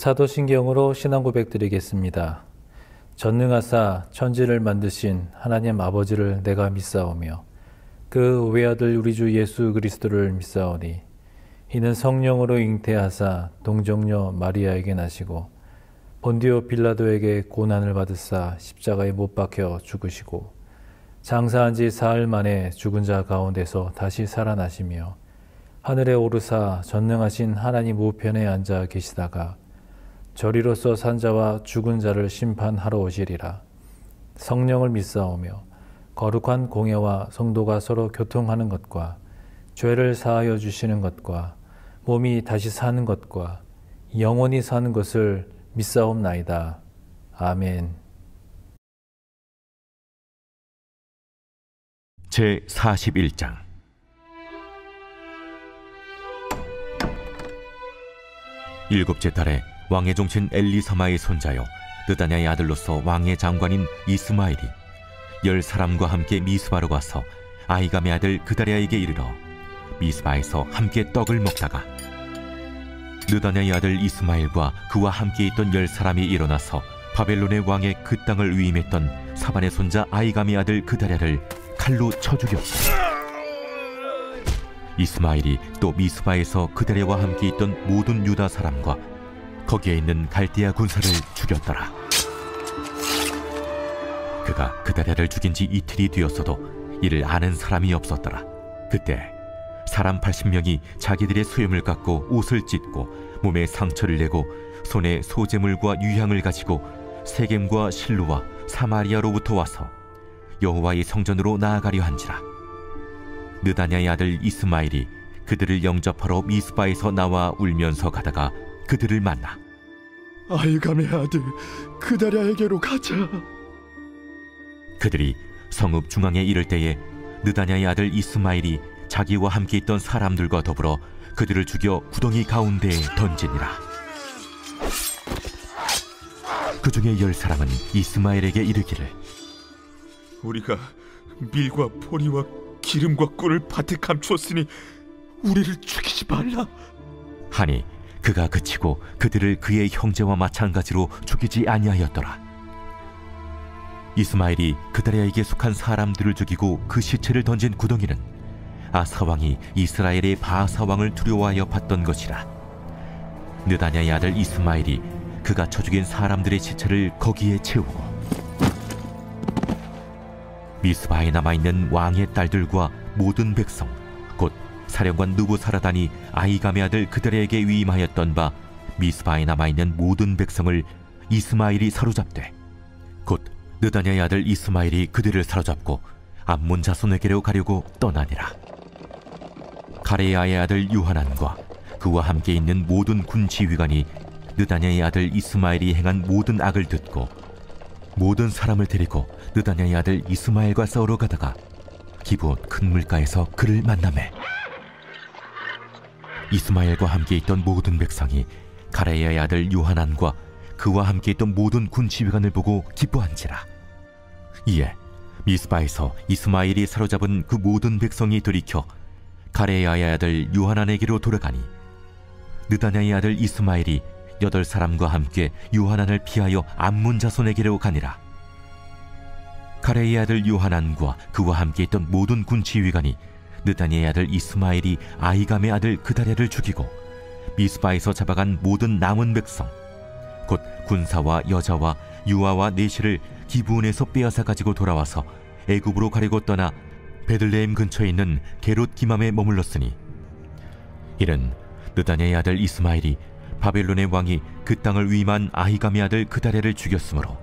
사도신경으로 신앙 고백 드리겠습니다. 전능하사 천지를 만드신 하나님 아버지를 내가 믿사오며 그 외아들 우리 주 예수 그리스도를 믿사오니 이는 성령으로 잉태하사 동정녀 마리아에게 나시고 본디오 빌라도에게 고난을 받으사 십자가에 못 박혀 죽으시고 장사한 지 사흘 만에 죽은 자 가운데서 다시 살아나시며 하늘에 오르사 전능하신 하나님 우편에 앉아 계시다가 저리로서 산 자와 죽은 자를 심판하러 오시리라. 성령을 믿사오며 거룩한 공예와 성도가 서로 교통하는 것과 죄를 사하여 주시는 것과 몸이 다시 사는 것과 영원히 사는 것을 믿사옵나이다. 아멘. 제41장 일곱째 달에 왕의 종친 엘리사마의 손자요 느다냐의 아들로서 왕의 장관인 이스마엘이 10사람과 함께 미스바로 가서 아히감의 아들 그다랴에게 이르러 미스바에서 함께 떡을 먹다가 느다냐의 아들 이스마엘과 그와 함께 있던 10사람이 일어나서 바벨론의 왕의 그 땅을 위임했던 사반의 손자 아히감의 아들 그다랴를 칼로 쳐 죽였고 이스마엘이 또 미스바에서 그다랴와 함께 있던 모든 유다 사람과 거기에 있는 갈대아 군사를 죽였더라. 그가 그다랴를 죽인 지 이틀이 되었어도 이를 아는 사람이 없었더라. 그때 사람 80명이 자기들의 수염을 깎고 옷을 찢고 몸에 상처를 내고 손에 소재물과 유향을 가지고 세겜과 실로와 사마리아로부터 와서 여호와의 성전으로 나아가려 한지라. 느다냐의 아들 이스마엘이 그들을 영접하러 미스바에서 나와 울면서 가다가 그들을 만나 아이감의 아들 그다랴에게로 가자. 그들이 성읍 중앙에 이를 때에 느다냐의 아들 이스마엘이 자기와 함께 있던 사람들과 더불어 그들을 죽여 구덩이 가운데에 던지니라. 그 중에 10사람은 이스마엘에게 이르기를, 우리가 밀과 보리와 기름과 꿀을 밭에 감추었으니 우리를 죽이지 말라 하니 그가 그치고 그들을 그의 형제와 마찬가지로 죽이지 아니하였더라. 이스마엘이 그다랴에게 속한 사람들을 죽이고 그 시체를 던진 구덩이는 아사왕이 이스라엘의 바하사왕을 두려워하여 봤던 것이라. 느다냐의 아들 이스마엘이 그가 쳐 죽인 사람들의 시체를 거기에 채우고 미스바에 남아있는 왕의 딸들과 모든 백성 곧 사령관 느부사라단이 아히감의 아들 그다랴에게 위임하였던 바 미스바에 남아있는 모든 백성을 이스마엘이 사로잡되 곧 느다냐의 아들 이스마엘이 그들을 사로잡고 암몬 자손에게로 가려고 떠나니라. 가레야의 아들 요하난과 그와 함께 있는 모든 군 지휘관이 느다냐의 아들 이스마엘이 행한 모든 악을 듣고 모든 사람을 데리고 느다냐의 아들 이스마엘과 싸우러 가다가 기브온 큰 물가에서 그를 만나매 이스마엘과 함께 있던 모든 백성이 가레야의 아들 요하난과 그와 함께 있던 모든 군 지휘관을 보고 기뻐한지라. 이에 미스바에서 이스마엘이 사로잡은 그 모든 백성이 돌이켜 가레야의 아들 요하난에게로 돌아가니 느다냐의 아들 이스마엘이 8사람과 함께 요하난을 피하여 암몬 자손에게로 가니라. 가레야의 아들 요하난과 그와 함께 있던 모든 군 지휘관이 느다냐의 아들 이스마엘이 아히감의 아들 그다랴를 죽이고 미스바에서 잡아간 모든 남은 백성 곧 군사와 여자와 유아와 내시를 기브온에서 빼앗아 가지고 돌아와서 애굽으로 가려고 떠나 베들레헴 근처에 있는 게롯 기맘에 머물렀으니 이는 느다냐의 아들 이스마엘이 바벨론의 왕이 그 땅을 위임한 아히감의 아들 그다랴를 죽였으므로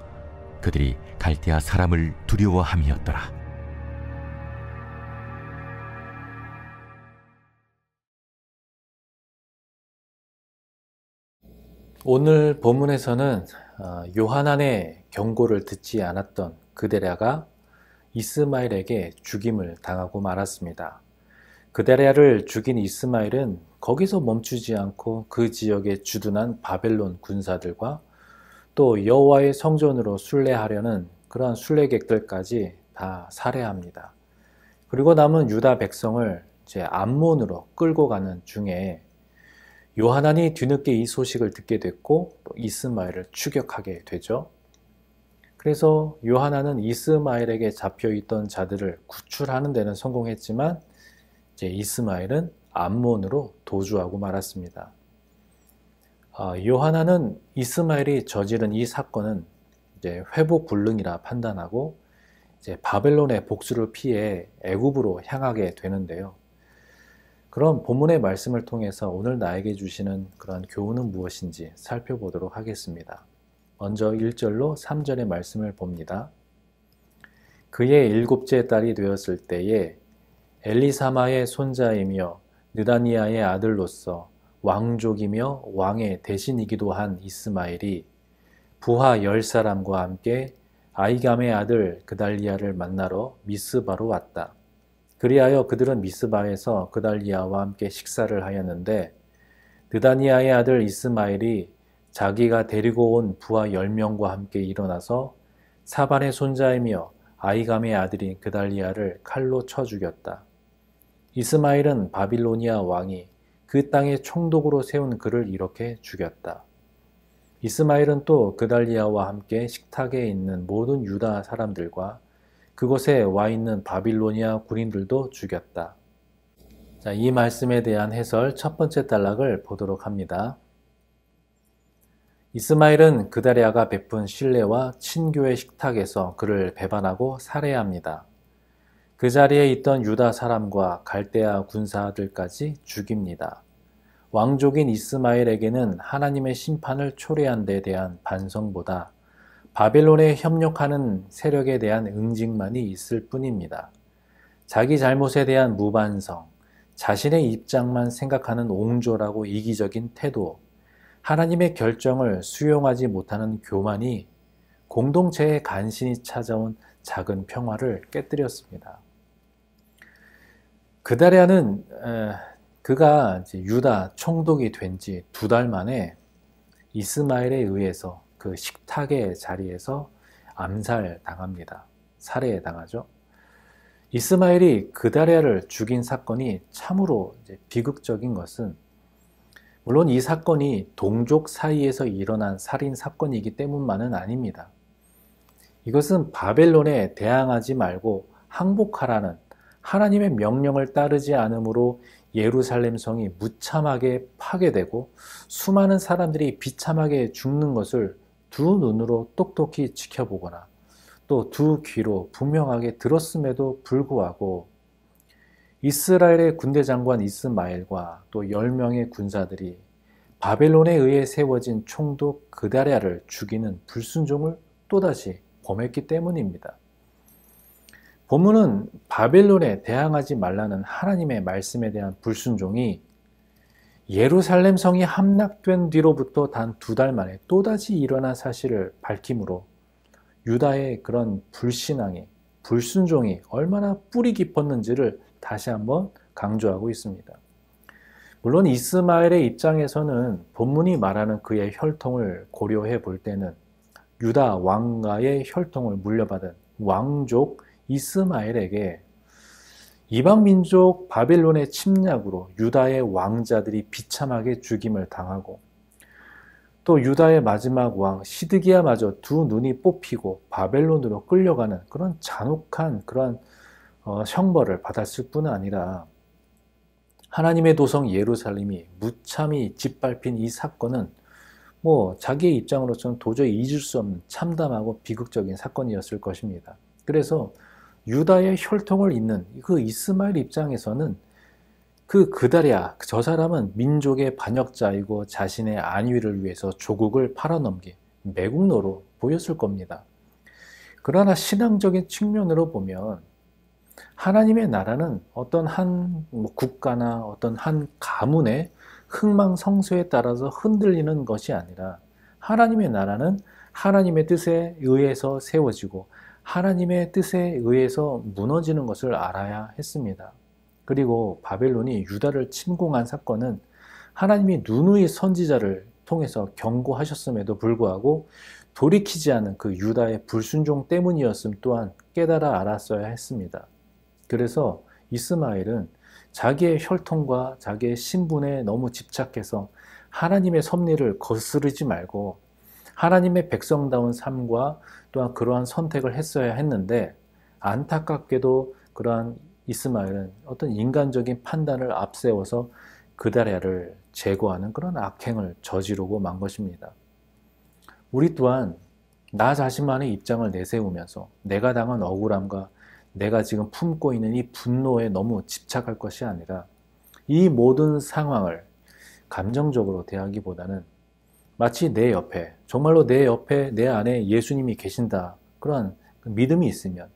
그들이 갈대아 사람을 두려워함이었더라. 오늘 본문에서는 요하난의 경고를 듣지 않았던 그다랴가 이스마엘에게 죽임을 당하고 말았습니다. 그다랴를 죽인 이스마엘은 거기서 멈추지 않고 그 지역에 주둔한 바벨론 군사들과 또 여호와의 성전으로 순례하려는 그러한 순례객들까지 다 살해합니다. 그리고 남은 유다 백성을 이제 암몬으로 끌고 가는 중에 요하난이 뒤늦게 이 소식을 듣게 됐고 또 이스마엘을 추격하게 되죠. 그래서 요하난은 이스마엘에게 잡혀있던 자들을 구출하는 데는 성공했지만 이제 이스마엘은 암몬으로 도주하고 말았습니다. 요하난은 이스마엘이 저지른 이 사건은 이제 회복 불능이라 판단하고 이제 바벨론의 복수를 피해 애굽으로 향하게 되는데요. 그럼 본문의 말씀을 통해서 오늘 나에게 주시는 그런 교훈은 무엇인지 살펴보도록 하겠습니다. 먼저 1절로 3절의 말씀을 봅니다. 그의 7째 딸이 되었을 때에 엘리사마의 손자이며 느다니아의 아들로서 왕족이며 왕의 대신이기도 한 이스마엘이 부하 10사람과 함께 아히감의 아들 그달리아를 만나러 미스바로 왔다. 그리하여 그들은 미스바에서 그달리아와 함께 식사를 하였는데 느다니아의 아들 이스마엘이 자기가 데리고 온 부하 10명과 함께 일어나서 사반의 손자이며 아히감의 아들인 그달리아를 칼로 쳐 죽였다. 이스마엘은 바빌로니아 왕이 그 땅에 총독으로 세운 그를 이렇게 죽였다. 이스마엘은 또 그달리아와 함께 식탁에 있는 모든 유다 사람들과 그곳에 와 있는 바빌로니아 군인들도 죽였다. 자, 이 말씀에 대한 해설 첫 번째 단락을 보도록 합니다. 이스마엘은 그다랴가 베푼 신뢰와 친교의 식탁에서 그를 배반하고 살해합니다. 그 자리에 있던 유다 사람과 갈대아 군사들까지 죽입니다. 왕족인 이스마엘에게는 하나님의 심판을 초래한 데 대한 반성보다 바벨론에 협력하는 세력에 대한 응징만이 있을 뿐입니다. 자기 잘못에 대한 무반성, 자신의 입장만 생각하는 옹졸하고 이기적인 태도, 하나님의 결정을 수용하지 못하는 교만이 공동체의 간신히 찾아온 작은 평화를 깨뜨렸습니다. 그다랴는 그가 이제 유다 총독이 된 지 2달 만에 이스마엘에 의해서 그 식탁의 자리에서 암살당합니다. 살해당하죠. 이스마엘이 그다랴를 죽인 사건이 참으로 이제 비극적인 것은, 물론 이 사건이 동족 사이에서 일어난 살인 사건이기 때문만은 아닙니다. 이것은 바벨론에 대항하지 말고 항복하라는 하나님의 명령을 따르지 않으므로 예루살렘 성이 무참하게 파괴되고 수많은 사람들이 비참하게 죽는 것을 두 눈으로 똑똑히 지켜보거나 또 두 귀로 분명하게 들었음에도 불구하고 이스라엘의 군대 장관 이스마엘과 또 10명의 군사들이 바벨론에 의해 세워진 총독 그다랴를 죽이는 불순종을 또다시 범했기 때문입니다. 본문은 바벨론에 대항하지 말라는 하나님의 말씀에 대한 불순종이 예루살렘 성이 함락된 뒤로부터 단 2달 만에 또다시 일어난 사실을 밝히므로 유다의 그런 불신앙이, 불순종이 얼마나 뿌리 깊었는지를 다시 한번 강조하고 있습니다. 물론 이스마엘의 입장에서는 본문이 말하는 그의 혈통을 고려해 볼 때는 유다 왕가의 혈통을 물려받은 왕족 이스마엘에게 이방 민족 바벨론의 침략으로 유다의 왕자들이 비참하게 죽임을 당하고 또 유다의 마지막 왕 시드기야마저 두 눈이 뽑히고 바벨론으로 끌려가는 그런 잔혹한 그런 형벌을 받았을 뿐 아니라 하나님의 도성 예루살렘이 무참히 짓밟힌 이 사건은 자기의 입장으로서는 도저히 잊을 수 없는 참담하고 비극적인 사건이었을 것입니다. 그래서 유다의 혈통을 잇는 그 이스마엘 입장에서는 그 그다랴, 저 사람은 민족의 반역자이고 자신의 안위를 위해서 조국을 팔아넘긴 매국노로 보였을 겁니다. 그러나 신앙적인 측면으로 보면 하나님의 나라는 어떤 한 국가나 어떤 한 가문의 흥망성쇠에 따라서 흔들리는 것이 아니라 하나님의 나라는 하나님의 뜻에 의해서 세워지고 하나님의 뜻에 의해서 무너지는 것을 알아야 했습니다. 그리고 바벨론이 유다를 침공한 사건은 하나님이 누누이 선지자를 통해서 경고하셨음에도 불구하고 돌이키지 않은 그 유다의 불순종 때문이었음 또한 깨달아 알았어야 했습니다. 그래서 이스마엘은 자기의 혈통과 자기의 신분에 너무 집착해서 하나님의 섭리를 거스르지 말고 하나님의 백성다운 삶과 또한 그러한 선택을 했어야 했는데, 안타깝게도 그러한 이스마엘은 어떤 인간적인 판단을 앞세워서 그다랴를 제거하는 그런 악행을 저지르고 만 것입니다. 우리 또한 나 자신만의 입장을 내세우면서 내가 당한 억울함과 내가 지금 품고 있는 이 분노에 너무 집착할 것이 아니라 이 모든 상황을 감정적으로 대하기보다는 마치 내 옆에, 정말로 내 옆에 내 안에 예수님이 계신다, 그런 믿음이 있으면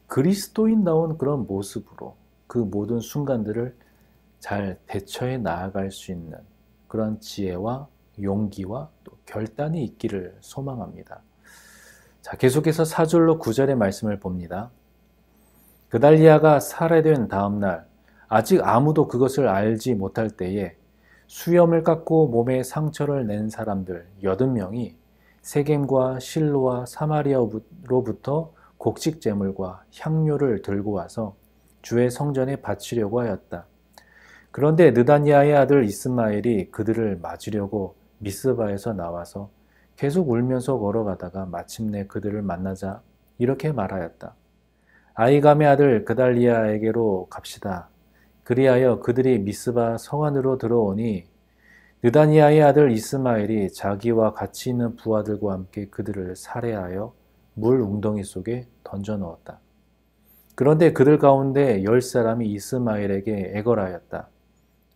그리스도인다운 그런 모습으로 그 모든 순간들을 잘 대처해 나아갈 수 있는 그런 지혜와 용기와 또 결단이 있기를 소망합니다. 자, 계속해서 4절로 9절의 말씀을 봅니다. 그달리아가 살해된 다음 날 아직 아무도 그것을 알지 못할 때에 수염을 깎고 몸에 상처를 낸 사람들 80명이 세겜과 실로와 사마리아로부터 곡식 제물과 향료를 들고 와서 주의 성전에 바치려고 하였다. 그런데 느다니아의 아들 이스마엘이 그들을 맞으려고 미스바에서 나와서 계속 울면서 걸어가다가 마침내 그들을 만나자 이렇게 말하였다. 아히감의 아들 그달리아에게로 갑시다. 그리하여 그들이 미스바 성 안으로 들어오니 느다니아의 아들 이스마엘이 자기와 같이 있는 부하들과 함께 그들을 살해하여 물 웅덩이 속에 던져 넣었다. 그런데 그들 가운데 10사람이 이스마엘에게 애걸하였다.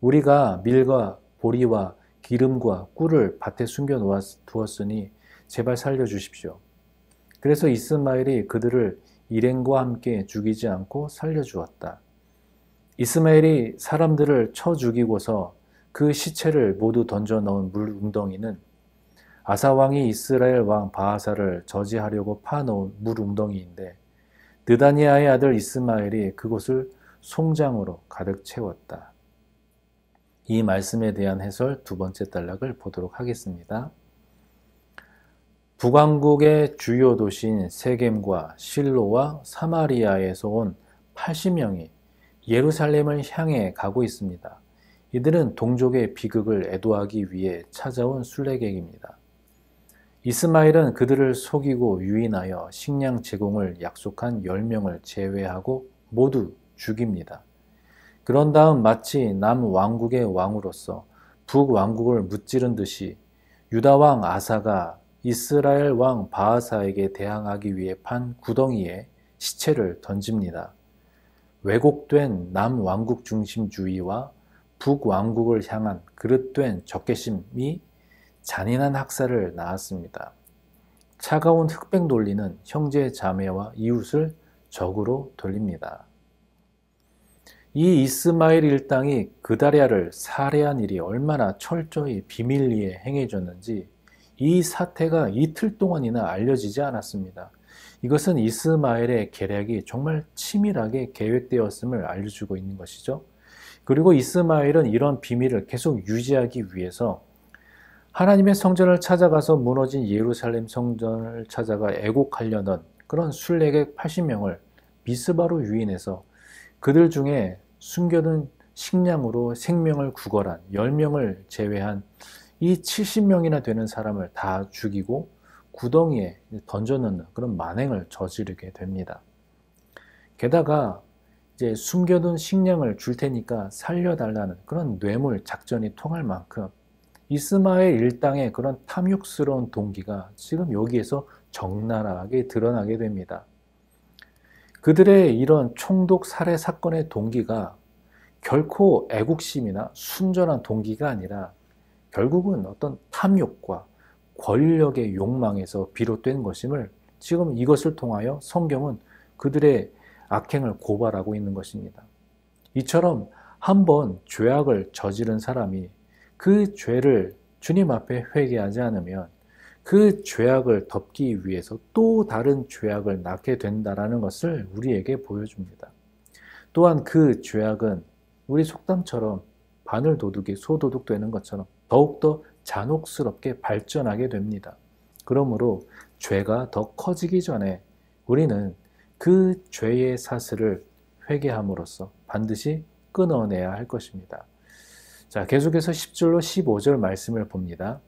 우리가 밀과 보리와 기름과 꿀을 밭에 숨겨 두었으니 제발 살려주십시오. 그래서 이스마엘이 그들을 일행과 함께 죽이지 않고 살려주었다. 이스마엘이 사람들을 쳐 죽이고서 그 시체를 모두 던져 넣은 물웅덩이는 아사왕이 이스라엘 왕 바하사를 저지하려고 파놓은 물웅덩이인데 느다니아의 아들 이스마엘이 그곳을 송장으로 가득 채웠다. 이 말씀에 대한 해설 두 번째 단락을 보도록 하겠습니다. 북왕국의 주요 도시인 세겜과 실로와 사마리아에서 온 80명이 예루살렘을 향해 가고 있습니다. 이들은 동족의 비극을 애도하기 위해 찾아온 순례객입니다. 이스마엘은 그들을 속이고 유인하여 식량 제공을 약속한 10명을 제외하고 모두 죽입니다. 그런 다음 마치 남왕국의 왕으로서 북왕국을 무찌른 듯이 유다왕 아사가 이스라엘 왕 바하사에게 대항하기 위해 판 구덩이에 시체를 던집니다. 왜곡된 남왕국 중심주의와 북왕국을 향한 그릇된 적개심이 잔인한 학살을 낳았습니다. 차가운 흑백 논리는 형제 자매와 이웃을 적으로 돌립니다. 이 이스마엘 일당이 그다랴를 살해한 일이 얼마나 철저히 비밀리에 행해졌는지 이 사태가 이틀 동안이나 알려지지 않았습니다. 이것은 이스마엘의 계략이 정말 치밀하게 계획되었음을 알려주고 있는 것이죠. 그리고 이스마엘은 이런 비밀을 계속 유지하기 위해서 하나님의 성전을 찾아가서 무너진 예루살렘 성전을 찾아가 애곡하려던 그런 순례객 80명을 미스바로 유인해서 그들 중에 숨겨둔 식량으로 생명을 구걸한 10명을 제외한 이 70명이나 되는 사람을 다 죽이고 구덩이에 던져넣는 그런 만행을 저지르게 됩니다. 게다가 이제 숨겨둔 식량을 줄 테니까 살려달라는 그런 뇌물 작전이 통할 만큼 이스마엘 일당의 그런 탐욕스러운 동기가 지금 여기에서 적나라하게 드러나게 됩니다. 그들의 이런 총독 살해 사건의 동기가 결코 애국심이나 순전한 동기가 아니라 결국은 어떤 탐욕과 권력의 욕망에서 비롯된 것임을 지금 이것을 통하여 성경은 그들의 악행을 고발하고 있는 것입니다. 이처럼 한번 죄악을 저지른 사람이 그 죄를 주님 앞에 회개하지 않으면 그 죄악을 덮기 위해서 또 다른 죄악을 낳게 된다는 것을 우리에게 보여줍니다. 또한 그 죄악은 우리 속담처럼 바늘도둑이 소도둑 되는 것처럼 더욱더 잔혹스럽게 발전하게 됩니다. 그러므로 죄가 더 커지기 전에 우리는 그 죄의 사슬을 회개함으로써 반드시 끊어내야 할 것입니다. 자, 계속해서 10절로 15절 말씀을 봅니다.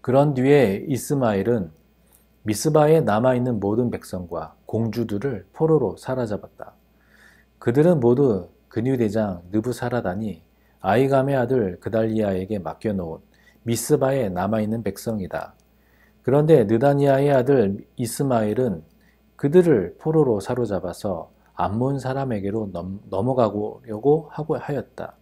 그런 뒤에 이스마엘은 미스바에 남아있는 모든 백성과 공주들을 포로로 사로잡았다. 그들은 모두 근유대장 느부사라단이 아이감의 아들 그달리아에게 맡겨놓은 미스바에 남아있는 백성이다. 그런데 느다니아의 아들 이스마엘은 그들을 포로로 사로잡아서 암몬 사람에게로 넘어가려고 하였다.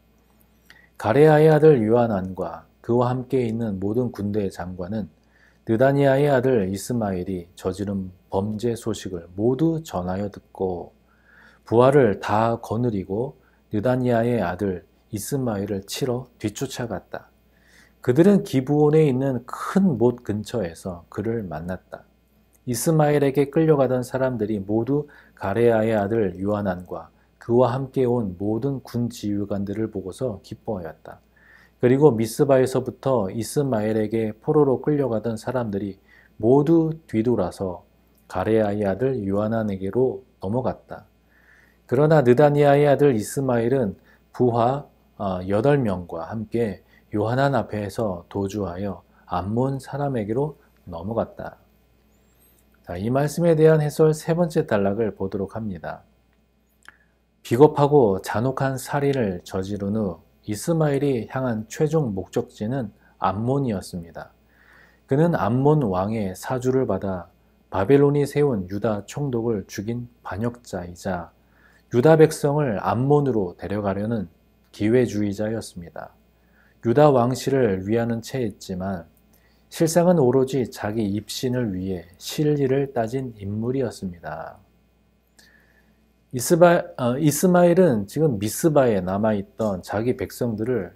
가레아의 아들 요하난과 그와 함께 있는 모든 군대 장관은 느다니아의 아들 이스마엘이 저지른 범죄 소식을 모두 전하여 듣고 부하를 다 거느리고 느다니아의 아들 이스마엘을 치러 뒤쫓아갔다. 그들은 기브온에 있는 큰 못 근처에서 그를 만났다. 이스마엘에게 끌려가던 사람들이 모두 가레아의 아들 요하난과 그와 함께 온 모든 군 지휘관들을 보고서 기뻐하였다. 그리고 미스바에서부터 이스마엘에게 포로로 끌려가던 사람들이 모두 뒤돌아서 가레아의 아들 요하난에게로 넘어갔다. 그러나 느다니아의 아들 이스마엘은 부하 8명과 함께 요하난 앞에서 도주하여 암몬 사람에게로 넘어갔다. 자, 이 말씀에 대한 해설 세 번째 단락을 보도록 합니다. 비겁하고 잔혹한 살인을 저지른 후 이스마엘이 향한 최종 목적지는 암몬이었습니다. 그는 암몬 왕의 사주를 받아 바벨론이 세운 유다 총독을 죽인 반역자이자 유다 백성을 암몬으로 데려가려는 기회주의자였습니다. 유다 왕실을 위하는 채했지만 실상은 오로지 자기 입신을 위해 실리를 따진 인물이었습니다. 이스마엘은 지금 미스바에 남아있던 자기 백성들을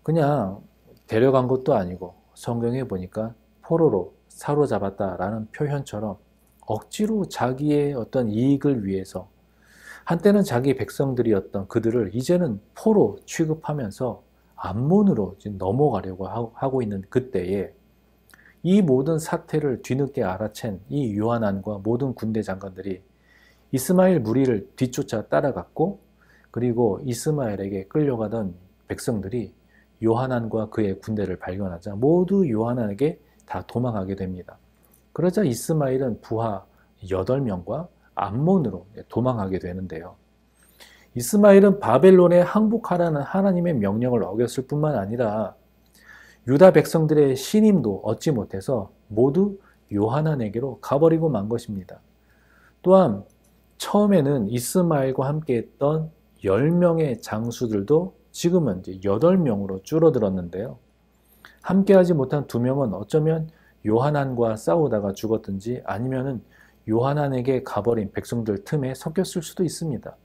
그냥 데려간 것도 아니고 성경에 보니까 포로로 사로잡았다라는 표현처럼 억지로 자기의 어떤 이익을 위해서 한때는 자기 백성들이었던 그들을 이제는 포로 취급하면서 암몬으로 지금 넘어가려고 하고 있는 그때에 이 모든 사태를 뒤늦게 알아챈 이 요하난과 모든 군대 장관들이 이스마엘 무리를 뒤쫓아 따라갔고, 그리고 이스마엘에게 끌려가던 백성들이 요하난과 그의 군대를 발견하자 모두 요하난에게 다 도망하게 됩니다. 그러자 이스마엘은 부하 8명과 암몬으로 도망하게 되는데요. 이스마엘은 바벨론에 항복하라는 하나님의 명령을 어겼을 뿐만 아니라 유다 백성들의 신임도 얻지 못해서 모두 요하난에게로 가버리고 만 것입니다. 또한 처음에는 이스마엘과 함께 했던 10명의 장수들도 지금은 이제 8명으로 줄어들었는데요. 함께하지 못한 2명은 어쩌면 요하난과 싸우다가 죽었든지 아니면은 요하난에게 가버린 백성들 틈에 섞였을 수도 있습니다.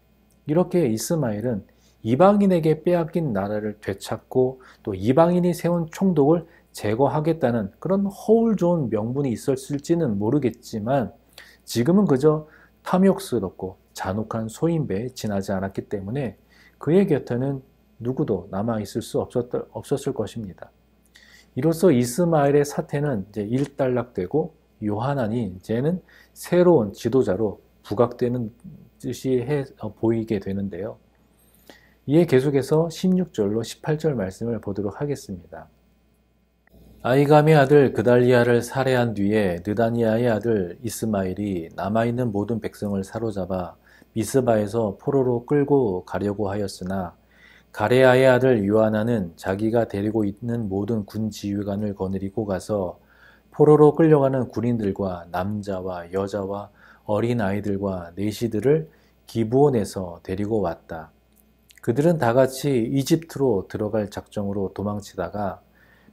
이렇게 이스마엘은 이방인에게 빼앗긴 나라를 되찾고 또 이방인이 세운 총독을 제거하겠다는 그런 허울 좋은 명분이 있었을지는 모르겠지만 지금은 그저 탐욕스럽고 잔혹한 소인배에 지나지 않았기 때문에 그의 곁에는 누구도 남아있을 수 없었을 것입니다. 이로써 이스마엘의 사태는 이제 일단락되고 요하난이 이제는 새로운 지도자로 부각되는 듯이 보이게 되는데요. 이에 계속해서 16절로 18절 말씀을 보도록 하겠습니다. 아이감의 아들 그달리아를 살해한 뒤에 느다니아의 아들 이스마엘이 남아있는 모든 백성을 사로잡아 미스바에서 포로로 끌고 가려고 하였으나 가레아의 아들 요하나는 자기가 데리고 있는 모든 군 지휘관을 거느리고 가서 포로로 끌려가는 군인들과 남자와 여자와 어린 아이들과 내시들을 기브온에서 데리고 왔다. 그들은 다 같이 이집트로 들어갈 작정으로 도망치다가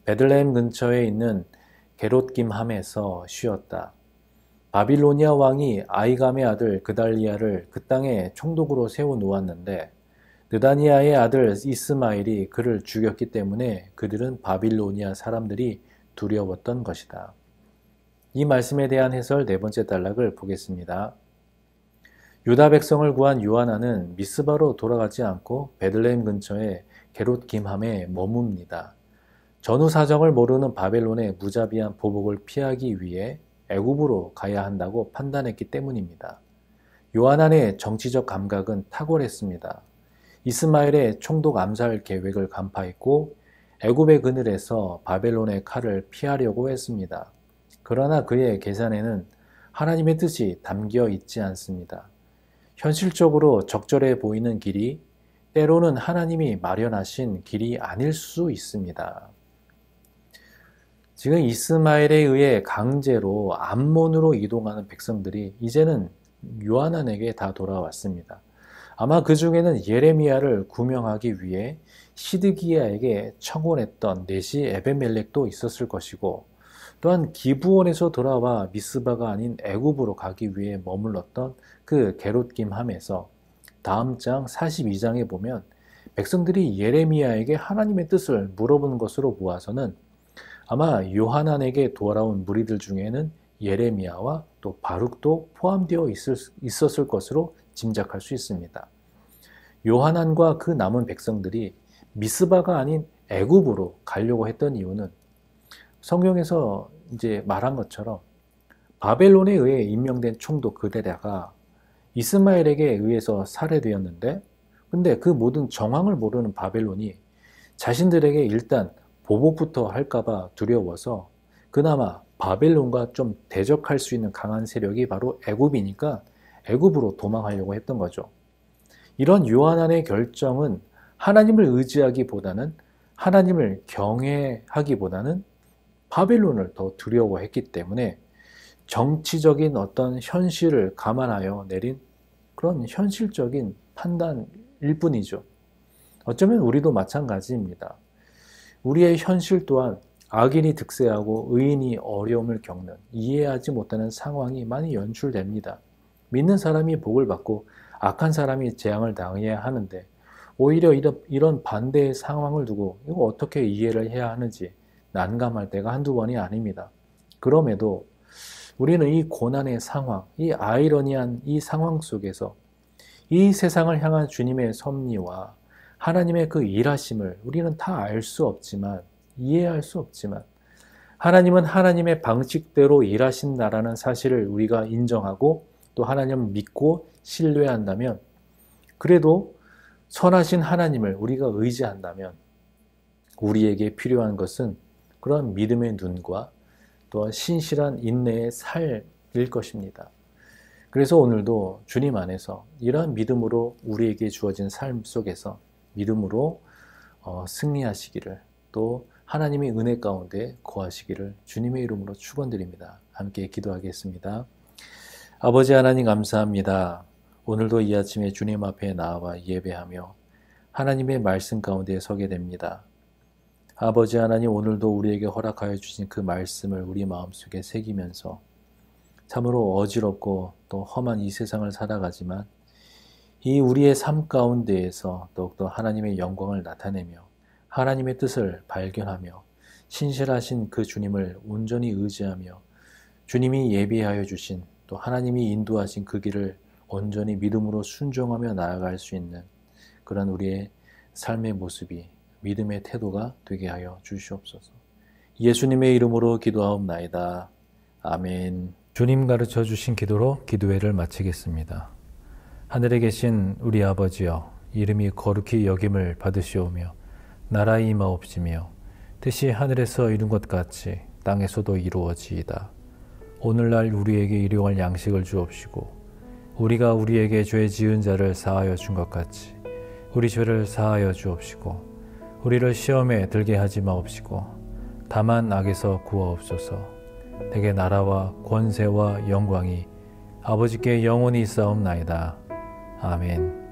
베들레헴 근처에 있는 게롯김함에서 쉬었다. 바빌로니아 왕이 아이감의 아들 그달리아를 그 땅에 총독으로 세워 놓았는데 느다니아의 아들 이스마엘이 그를 죽였기 때문에 그들은 바빌로니아 사람들이 두려웠던 것이다. 이 말씀에 대한 해설 4번째 단락을 보겠습니다. 유다 백성을 구한 요하나는 미스바로 돌아가지 않고 베들레헴 근처의 게롯김함에 머뭅니다. 전후 사정을 모르는 바벨론의 무자비한 보복을 피하기 위해 애굽으로 가야 한다고 판단했기 때문입니다. 요하난의 정치적 감각은 탁월했습니다. 이스마엘의 총독 암살 계획을 간파했고 애굽의 그늘에서 바벨론의 칼을 피하려고 했습니다. 그러나 그의 계산에는 하나님의 뜻이 담겨 있지 않습니다. 현실적으로 적절해 보이는 길이 때로는 하나님이 마련하신 길이 아닐 수 있습니다. 지금 이스마엘에 의해 강제로 암몬으로 이동하는 백성들이 이제는 요하난에게 다 돌아왔습니다. 아마 그 중에는 예레미야를 구명하기 위해 시드기야에게 청혼했던 내시 에베멜렉도 있었을 것이고 또한 기브온에서 돌아와 미스바가 아닌 애굽으로 가기 위해 머물렀던 그 게롯김함에서 다음 장 42장에 보면 백성들이 예레미야에게 하나님의 뜻을 물어본 것으로 보아서는 아마 요하난에게 돌아온 무리들 중에는 예레미야와 또 바룩도 포함되어 있었을 것으로 짐작할 수 있습니다. 요하난과 그 남은 백성들이 미스바가 아닌 애굽으로 가려고 했던 이유는 성경에서 이제 말한 것처럼 바벨론에 의해 임명된 총독 그데랴가 이스마엘에게 의해서 살해되었는데 근데 그 모든 정황을 모르는 바벨론이 자신들에게 일단 보복부터 할까봐 두려워서 그나마 바벨론과 좀 대적할 수 있는 강한 세력이 바로 애굽이니까 애굽으로 도망하려고 했던 거죠. 이런 요하난의 결정은 하나님을 의지하기보다는 하나님을 경외하기보다는 바벨론을 더 두려워했기 때문에 정치적인 어떤 현실을 감안하여 내린 그런 현실적인 판단일 뿐이죠. 어쩌면 우리도 마찬가지입니다. 우리의 현실 또한 악인이 득세하고 의인이 어려움을 겪는 이해하지 못하는 상황이 많이 연출됩니다. 믿는 사람이 복을 받고 악한 사람이 재앙을 당해야 하는데 오히려 이런 반대의 상황을 두고 이거 어떻게 이해를 해야 하는지 난감할 때가 한두 번이 아닙니다. 그럼에도 우리는 이 고난의 상황, 이 아이러니한 이 상황 속에서 이 세상을 향한 주님의 섭리와 하나님의 그 일하심을 우리는 다 알 수 없지만, 이해할 수 없지만, 하나님은 하나님의 방식대로 일하신다라는 사실을 우리가 인정하고 또 하나님을 믿고 신뢰한다면, 그래도 선하신 하나님을 우리가 의지한다면 우리에게 필요한 것은 그런 믿음의 눈과 또 신실한 인내의 삶일 것입니다. 그래서 오늘도 주님 안에서 이러한 믿음으로 우리에게 주어진 삶 속에서 믿음으로 승리하시기를, 또 하나님의 은혜 가운데 거하시기를 주님의 이름으로 축원드립니다. 함께 기도하겠습니다. 아버지 하나님 감사합니다. 오늘도 이 아침에 주님 앞에 나와 예배하며 하나님의 말씀 가운데 서게 됩니다. 아버지 하나님, 오늘도 우리에게 허락하여 주신 그 말씀을 우리 마음속에 새기면서 참으로 어지럽고 또 험한 이 세상을 살아가지만 이 우리의 삶 가운데에서 더욱더 하나님의 영광을 나타내며 하나님의 뜻을 발견하며 신실하신 그 주님을 온전히 의지하며 주님이 예비하여 주신 또 하나님이 인도하신 그 길을 온전히 믿음으로 순종하며 나아갈 수 있는 그런 우리의 삶의 모습이, 믿음의 태도가 되게 하여 주시옵소서. 예수님의 이름으로 기도하옵나이다. 아멘. 주님 가르쳐 주신 기도로 기도회를 마치겠습니다. 하늘에 계신 우리 아버지여, 이름이 거룩히 여김을 받으시오며 나라의 임하옵시며 뜻이 하늘에서 이룬 것 같이 땅에서도 이루어지이다. 오늘날 우리에게 일용할 양식을 주옵시고 우리가 우리에게 죄 지은 자를 사하여 준 것 같이 우리 죄를 사하여 주옵시고 우리를 시험에 들게 하지 마옵시고 다만 악에서 구하옵소서. 대개 나라와 권세와 영광이 아버지께 영원히 있사옵나이다. 아멘.